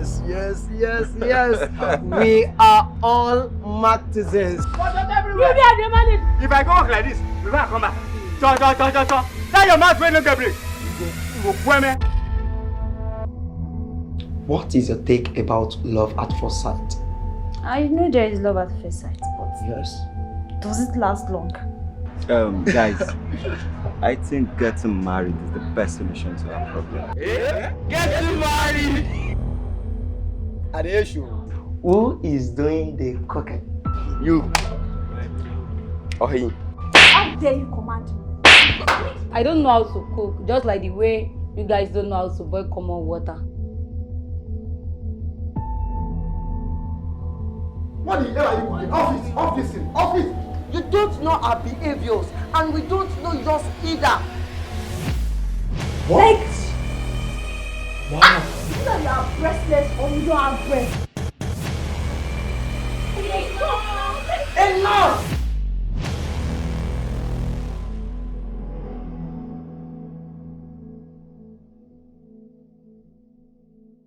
Yes. We are all Martisans. If I go walk like this, we will come back. Tell your mouth when you get break. What is your take about love at first sight? I know there is love at first sight, but Yes. does it last long? Guys, I think getting married is the best solution to our problem. Getting married! At the issue, who is doing the cooking? You. Or he. How dare you command me? I don't know how to cook, just like the way you guys don't know how to boil common water. What the hell are you doing? Office! You don't know our behaviors, and we don't know yours either. What? Wow. Either you are breastless or you don't have breast. Enough!